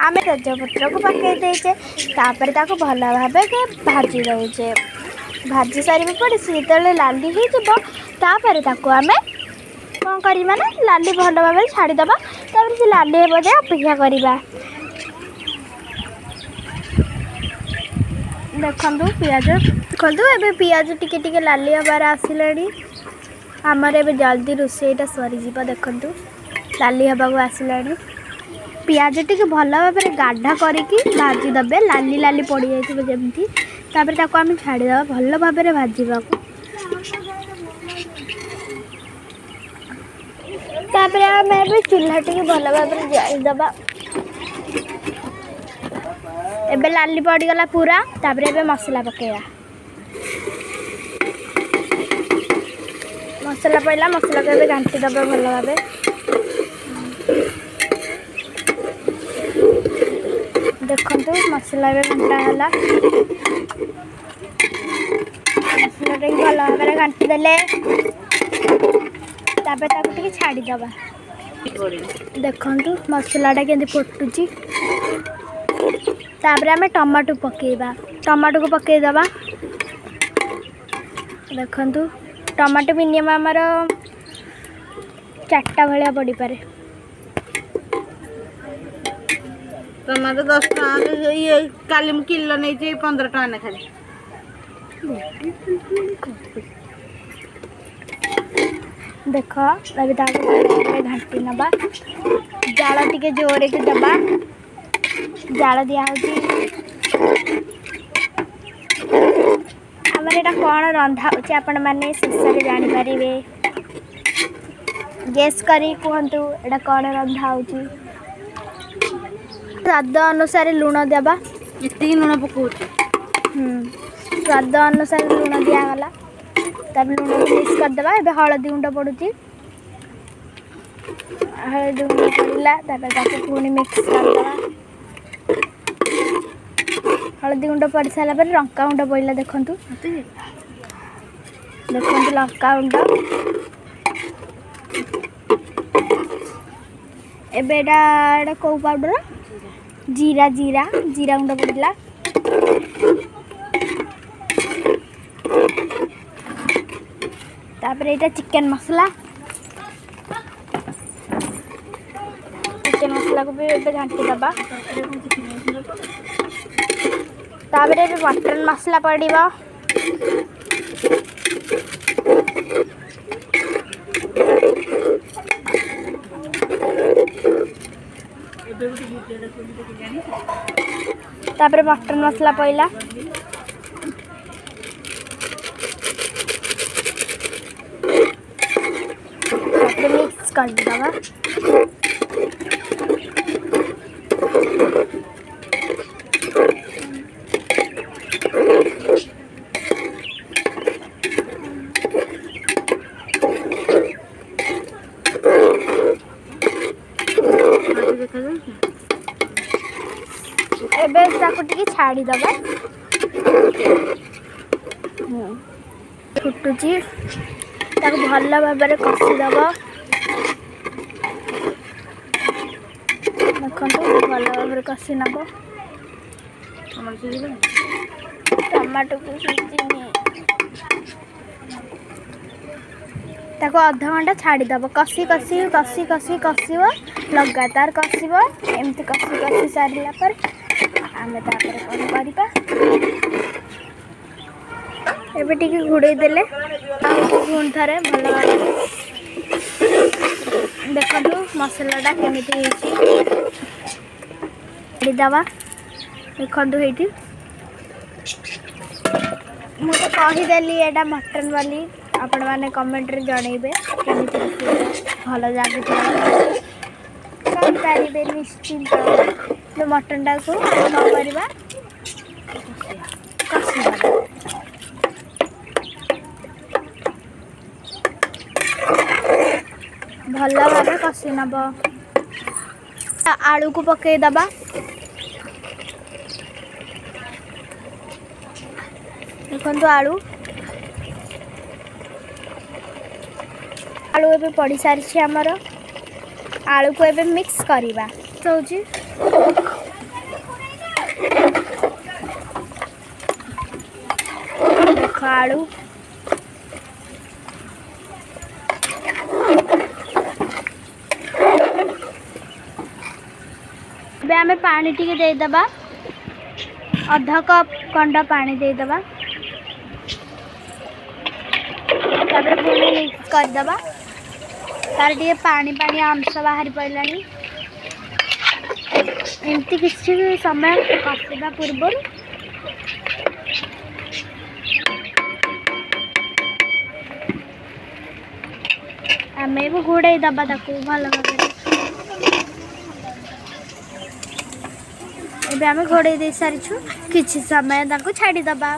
आम तेजपत्र को पकई देचे तापर भल भाव भाजी दौचे भाजी सारे पड़े सी जो लाली होपर आम कौन करवा ना लाली भल भाव छाड़ीदे से लाली हे जाए अपेक्षा करवा। देखु पियाज देखु ए पियाज टिके लाली हबार आसिले आमर ए जल्दी रोसईटा सरीज देखु लाली हवाक आसिला पियाज टी भल भाव गाढ़ा करके भाजीदे लाली लाली पड़ जाए जमी आम छाड़ीदे भल भाव भाजवा आम चूल्हा टी भल भाव जाईदे एबे लाली पड़गला पूरा तापर एबे मसला पकेया मसला पड़ला मसला को घाटी दबा भल भाव देखु मसला घंटा है मसला भल भाव घाटी देले छाड़ीदबा देखु मसलाटा के फुटुची तापर आम टमाटो पकेबा टमाटो को पकेदबा देखु टमाटो मिनिमम आमर 4टा भाया पड़ पारे टमाटो 10 टका ये काली किलो नहीं 15 टका ने खाली देख अभी घाटी नवा जाल टे जोर के दबा जाल दिया आमर यहाँ कौन रंधा हो आपण मैंने शेष में जापर गैस करी कहतु यहाँ कौन रंधा हो स्वाद अनुसार लुण देवा ये लुण पकाऊ स्वाद अनुसार लुण दिगला तब लुण मिक्स करदे ए हलदी गुंड पड़ुची हलदी गुंड पड़ा पुणी मिक्स करदे हलदी गुंड पड़ सारा लंका गुंड पड़ा देखु देखु लंका गुंड एबेटा कौ पाउडर जीरा जीरा जीरा गुंड पड़ा तापर यहाँ चिकन मसला को भी घाटी दबा तापर ये मटन मसला पड़ा तापर मटन मसला पड़ा मिक्स कर दबा एबे ताको टिके छाड़ी दबा फुटुची ताको भल भाव कषिदब देखो भल भाव कषि नब टमाटो को सीझी ताको अधा घंटा छाड़ीदब कषि कषि कषि कषि कषिब लगातार कषिब एमती कषि कषि सारा पर आम कौन करवा एबे टिके घोड़े देले पुणी थे भल भाव देखो मसलाटा केमिति दबा देखु ये मुझे कहीदेली एटा मटन वाली आपण मैंने कमेंट रे जनइबे केमिति भल लगे पारे निश्चिंत जो मटनटा को करवा भल भाव कषि नब आलू को पकईदबा देखु आलू आलू ए पड़ सारी आमर आलू को एबे मिक्स करवा आलू ଏବେ ଆମେ ପାଣି ଟିକେ ଦେଇଦେବା ଅଧା କପ୍ ଖଣ୍ଡ ପାଣି ଦେଇଦେବା ତାପରେ ପୁଣି ମିକ୍ସ କରିଦେବା ତାର ଟିକେ ପାଣି ପାଣି ଅଂଶ ବାହାରି ପଡ଼ିଲାଣି ଏମିତି କିଛି ସମୟ କଷିବା ପୂର୍ବରୁ ଆମେ ବି ଘୋଡ଼େଇ ଦେବା ତାକୁ ଭଲ ଭାବରେ ଏବେ ଆମେ ଘୋଡ଼େଇ ଦେଇ ସାରିଛୁ କିଛି ସମୟ ତାକୁ ଛାଡ଼ିଦେବା